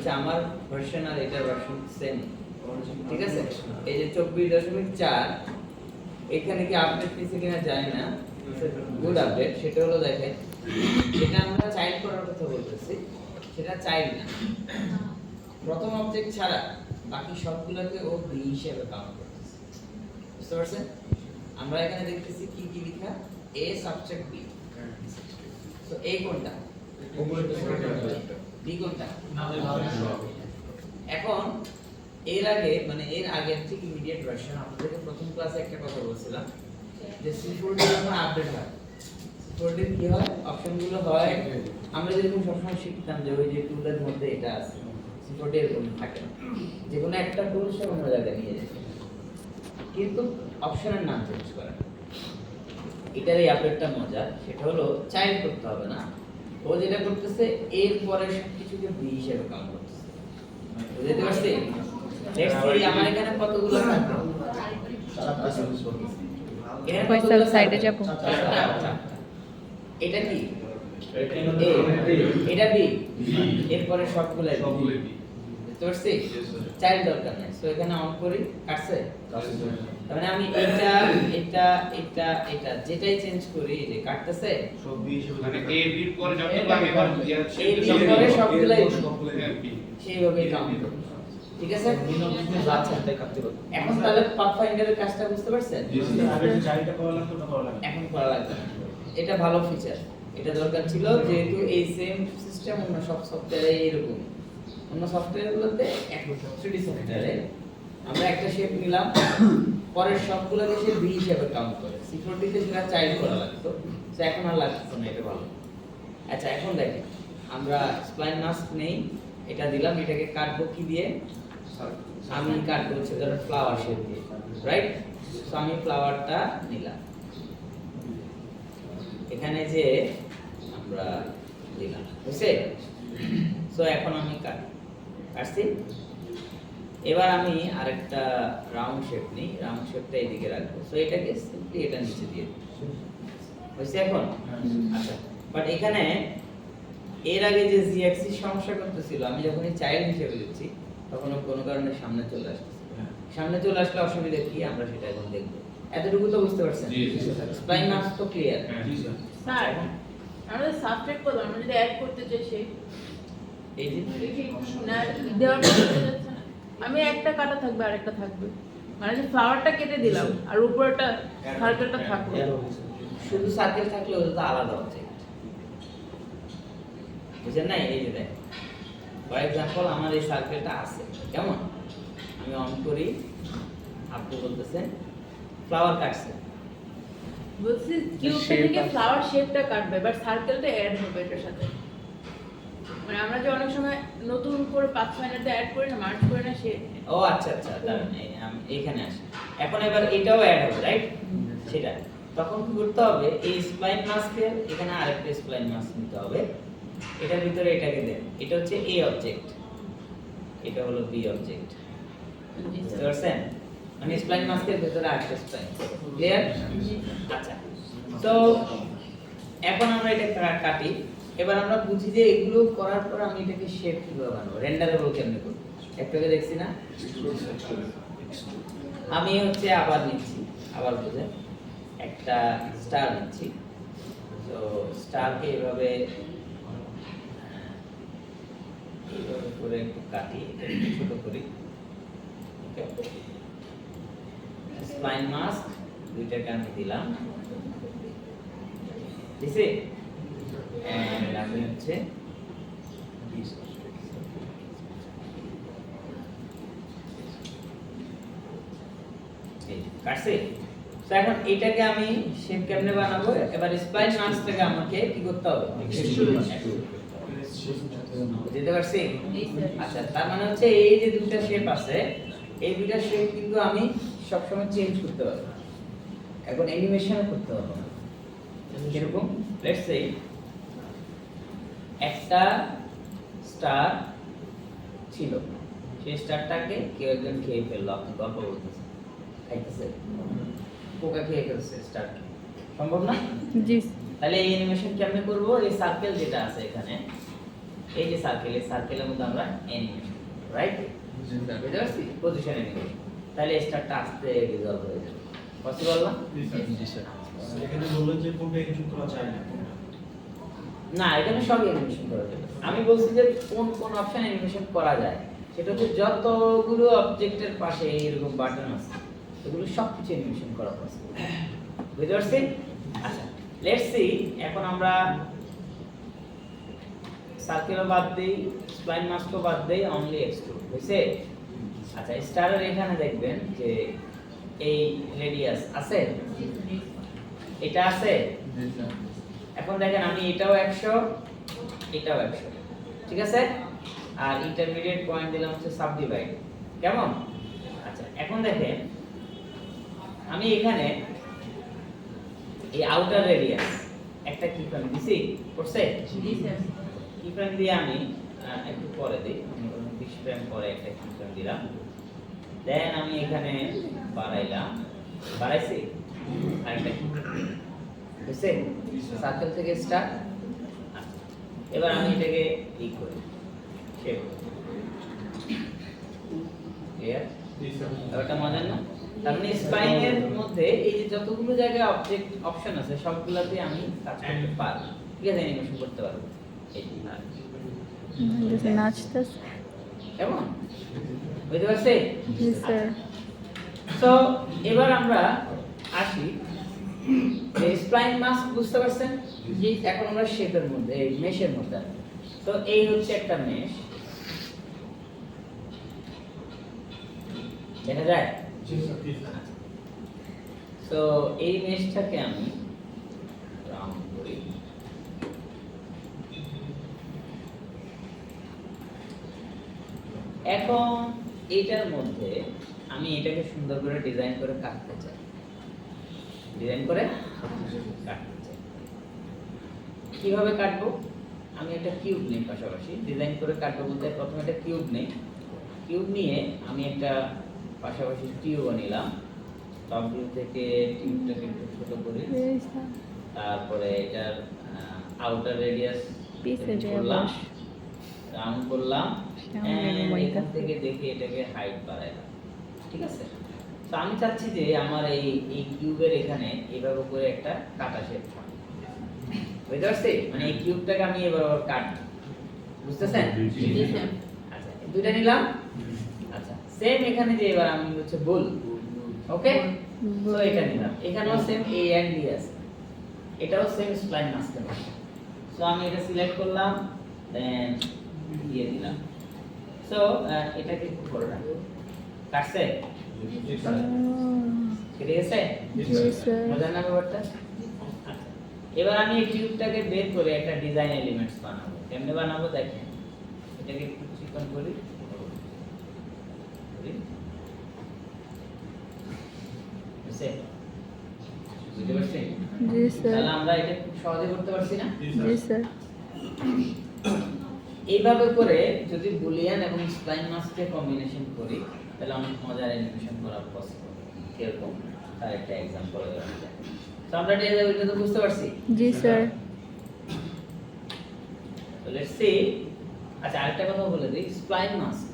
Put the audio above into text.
হচ্ছে আমার ভার্সন আর এটার ভার্সন সেম, ঠিক আছে? এই যে 24.4 এখানে কি আপডেট নিছে কিনা জানি না, গুড আপডেট। সেটা হলো দেখেন, যেটা আমরা চাইল্ড করার কথা বলতেছি সেটা চাইল্ড না, প্রথম অবজেক্ট ছাড়া বাকি সবগুলোকে ও বি হিসেবে কাউন্ট করতেছে। বুঝতে পারছেন? আমরা এখানে দেখতেছি কি কি লেখা, এ সাবজেক্ট বি। সো এ কোনটা, বি কোনটা? এখন এর আগে মানে এর আগের ঠিক ইমিডিয়েট ভার্সন আপনাদেরকে প্রথম ক্লাসে একটা কথা বলছিলাম যে C4D যখন আপডেট হয়, C4D কি হয়, অপশনগুলো হয় আমরা যেরকম সবসময় শিখতাম যে ওই যে টুলের মধ্যে এটা আছে, C4D এরকম থাকে না, যে কোনো একটা টুল সে অন্য জায়গায় নিয়ে যায়, কিন্তু অপশনের নাম চেঞ্জ করে। এটার এই আপডেটটা মজা, সেটা হলো চাইল্ড করতে হবে না, ও যেটা করতেছে এর পরে সবকিছুকে বি হিসেবে কাউন্ট করতেছে। বুঝতে পারছি? লেটস সি আমার এখানে কতগুলো থাকবে, পয়সা সাইডে যাব। এটা কি এ, এটা বি, এরপরে সবগুলো বি। বুঝতে পারছি? চাইল্ড দরকার নাই, সো এখানে অন করি, কাটছে। তার মানে আমি এটা এটা এটা এটা যেটাই চেঞ্জ করি এই যে কাটতেছে সব বি হিসেবে মানে এ বি এর পরে যত লাগে এই বি পরে সবগুলাই বি সেইভাবে কাউন্ট করব। ঠিক আছে? এখন তাহলে পাথফাইন্ডারের কাজটা বুঝতে পারছেন? আগে যে চাইল্ডটা করা লাগতো না করা লাগতো এখন করা লাগবে না। এটা ভালো ফিচার, এটা দরকার ছিল, যেহেতু এই সেম সিস্টেম অন্য সব সফটওয়্যারে এরকম, অন্য সফটওয়্যারগুলোতে এখন 3D সফটওয়্যারে আমরা একটা শেপ নিলাম, পরের সবগুলোকে সে বি হিসেবে কাউন্ট করে। C4D তে সেটা চাইল্ড করা লাগতো, তো এখন আর লাগছে না, এটা ভালো। আচ্ছা এখন দেখেন, আমরা স্প্লাইন মাস্ক নেই, এটা দিলাম, এটাকে কাটবো কি দিয়ে? আমি কাটবো হচ্ছে ধরো ফ্লাওয়ার শেপ দিয়ে, রাইট? সো আমি ফ্লাওয়ারটা নিলাম, এখানে যে আমরা দিলাম, বুঝছে? সো এখন আমি কাটছি। এবার আমি আরেকটা রাউন্ড শেপ নিই, রাউন্ড শেপটা এইদিকে রাখবো, সো এটাকে সিম্পলি এটা নিচে দিয়ে দিই, বুঝছে এখন? আচ্ছা, বাট এখানে এর আগে যে জি অ্যাক্সিস সমস্যা করতেছিল, আমি যখন এই চাইল্ড হিসেবে দিচ্ছি তখন ও কোনো কারণে সামনে চলে আসতেছে। সামনে চলে আসলে অসুবিধা কি আমরা সেটা এখন দেখব। এতটুকু তো বুঝতে পারছেন? স্প্লাইন মাস্ক তো ক্লিয়ার? জি স্যার স্যার আমাদের সাবজেক্ট করলাম, আমরা যদি অ্যাড করতে চাই সেই এই যে না দেওয়ার করতে যাচ্ছে না, আমি একটা কাটা থাকবে আর একটা থাকবে, মানে যে ফ্লাওয়ারটা কেটে দিলাম আর উপরটা সার্কেলটা থাকলো। শুধু সার্কেল থাকলে ওটা তো আলাদা অবজেক্ট, বুঝছেন না? এই যে দেখেন, ফর এক্সাম্পল আমার এই সার্কেলটা আছে, কেমন? আমি অন করি, আপনি বলতেছেন ফ্লাওয়ার কাটছে, বলছি কিউবটা থেকে ফ্লাওয়ার শেপটা কাটবে, বাট সার্কেলটা অ্যাড হবে এটার সাথে। মানে আমরা যে অনেক সময় নতুন করে পাথফাইন্ডারতে অ্যাড করি না, মার্জ করি না, সে ও আচ্ছা আচ্ছা, দাঁড়ান আমি এইখানে আসি। এখন এবার এটাও অ্যাড হবে, রাইট? সেটা তখন কি করতে হবে, এই স্প্লাইন মাস্কের এখানে আরেকটা স্প্লাইন মাস্ক নিতে হবে, এটার ভিতরে এটাকে দেন, এটা হচ্ছে এ অবজেক্ট, এটা হলো বি অবজেক্ট, বুঝতে পারছেন? মানে স্প্লাইন মাস্কের ভিতরে আরেকটা স্প্লাইন, ক্লিয়ার? আচ্ছা, তো এখন আমরা এটা কাটি। এবার আমরা বুঝি যে এগুলো করার পর আমি এটাকে শেপ কিভাবে বানাবো, রেন্ডারেবল কেমনে করব, একটাকে দেখছি না? আমি হচ্ছে আবার নিচ্ছি, আবার বুঝে একটা স্টার নিচ্ছি, তো স্টারকে এইভাবে এইভাবে করে একটু কাটি, একটু ছোট করি, ওকে? স্প্লাইন মাস্ক দুইটাকে আমি দিলাম, দিছি, এন্ড আমি হচ্ছে এই কাটছি। তো এখন এটাকে আমি শেপ কেমনে বানাবো, এবার স্প্লাইন মাস্কটাকে আমাকে কি করতে হবে, বুঝতে পারছি? আচ্ছা, তার মানে হচ্ছে এই যে দুটো শেপ আছে, এই দুটো শেপ কিন্তু আমি সবসময় চেঞ্জ করতে পারবো, এখন অ্যানিমেশন করতে পারবো না। কিরকম? লেটস সে একটা স্টার ছিল, সেই স্টারটাকে কেউ একজন খেয়ে ফেললো, আপনি গল্প বলতেছেন, খাইতেছে, পোকা খেয়ে ফেলছে স্টারকে, সম্ভব না? জি তাহলে এই অ্যানিমেশন কেমনে করব, এই সার্কেল যেটা আছে এখানে, এই যে সার্কেল, এই সার্কেলের মধ্যে আমরা অ্যানিমেশন, রাইট? বুঝতে পারছি? Position animation. তাহলে স্টারটা আস্তে রিজলভ হয়ে যাবে। পসিবল না? এখানে বললেন যে কোনটা এক্সিকিউট করা যায় না কোনটা? না, এখানে সব অ্যানিমেশন করা যাবে। আমি বলছি যে কোন কোন অপশন অ্যানিমেশন করা যায়, সেটা হচ্ছে যতগুলো অবজেক্টের পাশে এরকম বাটন আছে এগুলো সব কিছু অ্যানিমেশন করা পসিবল। বুঝতে পারছি? আচ্ছা, লেটস সি। এখন আমরা সার্কেলও বাদ দেই, স্প্লাইন মাস্কও বাদ দেই, অনলি এক্সট্রুড হইছে। আচ্ছা, স্টারের এখানে দেখবেন যে এই রেডিয়াস আছে, এটা আছে। এখন দেখেন আমি এটাও 100, এটাও 100, ঠিক আছে? আর ইন্টারমিডিয়েট পয়েন্ট দিলাম হচ্ছে সাবডিভাইড। কেমন? আচ্ছা, এখন দেখেন আমি এখানে এই আউটার রেডিয়াস একটা কি ফ্রেম দিছি, করছে? জি স্যার। কি ফ্রেম দিয়ে আমি একটু পরে দিই, 20 ফ্রেম পরে একটা কি ফ্রেম দিলাম। দেন আমি এখানে বাড়াইলাম, বাড়াইছি আরেকটা কি বুঝছে? সার্কেল থেকে স্টার্ট। এবার আমি এটাকে ই করি, শেপ ক্লিয়ার? এটা মজার না? তার মানে স্পাইনের মধ্যে এই যে যতগুলো জায়গায় অবজেক্ট অপশন আছে সবগুলোতে আমি কাজ করতে পারবো, ঠিক আছে? অ্যানিমেশন করতে পারবো। এই যে নাচতেছে। কেমন বুঝতে পারছি? জি স্যার। সো এবার আমরা আসি যে স্প্লাইন মাস্ক, বুঝতে পারছেন? জি। এখন আমরা শেপের মধ্যে, এই মেশের মধ্যে আছি। তো এই হচ্ছে একটা মেশ, দেখা যায়? তো এই মেশটাকে আমি রাউন্ড করি। এখন এইটার মধ্যে আমি এটাকে সুন্দর করে ডিজাইন করে কাটতে চাই, ডিজাইন করে কাটতে চাই। কিভাবে কাটবো? আমি একটা কিউব নেই, পাশাপাশি ডিজাইন করে কাটবো বলতে প্রথমে একটা কিউব নেই, কিউব নিয়ে আমি একটা পাশাপাশি টিউব নিলাম। টপ ভিউ থেকে টিউবটাকে একটু ছোট করি, তারপরে এটার আউটার রেডিয়াস পিছে করলাম, যাবো। রাউন্ড করলাম, সামনে and এখান থেকে দেখে এটাকে হাইট বাড়াইলাম, ঠিক আছে? তো আমি চাচ্ছি যে আমার এই কিউবের এখানে এভাবে করে একটা কাটা শেপ থাকে, বুঝতে পারছি? মানে এই কিউবটাকে আমি এবার আবার কাটবো, বুঝতেছেন? জি স্যার। আচ্ছা, এই দুইটা নিলাম। আচ্ছা, সেম এখানে যে এবার আমি হচ্ছে বল, ওকে? তো এটা নিলাম, এখানেও সেম এ এন্ড বি আছে, এটাও সেম স্প্লাইন মাস্কের মতো। সো আমি এটা সিলেক্ট করলাম, দেন দিয়ে দিলাম। সো এটাকে একটু করে রাখো, কাটছে? কেটে গেছে? জি স্যার। মজার না ব্যাপারটা? আচ্ছা, এবার আমি এই টিউবটাকে বের করে একটা ডিজাইন এলিমেন্টস বানাবো। কেমনে বানাবো দেখেন, এটাকে একটু চিকন করি, বুঝছে? বুঝতে পারছেন? জি স্যার। তাহলে আমরা এটা খুব সহজে করতে পারছি না? জি স্যার। এইভাবে করে যদি বুলিয়ান এবং স্প্লাইন মাস্কের কম্বিনেশন করি তাহলে অনেক মজার অ্যানিমেশন করা পসিবল। কিরকম? তার একটা एग्जांपल দেওয়া যায়। তো আমরা এটা তো বুঝতে পারছি? জি স্যার। তো লেটস সি। আচ্ছা, আরেকটা কথা বলে দিই, স্প্লাইন মাস্ক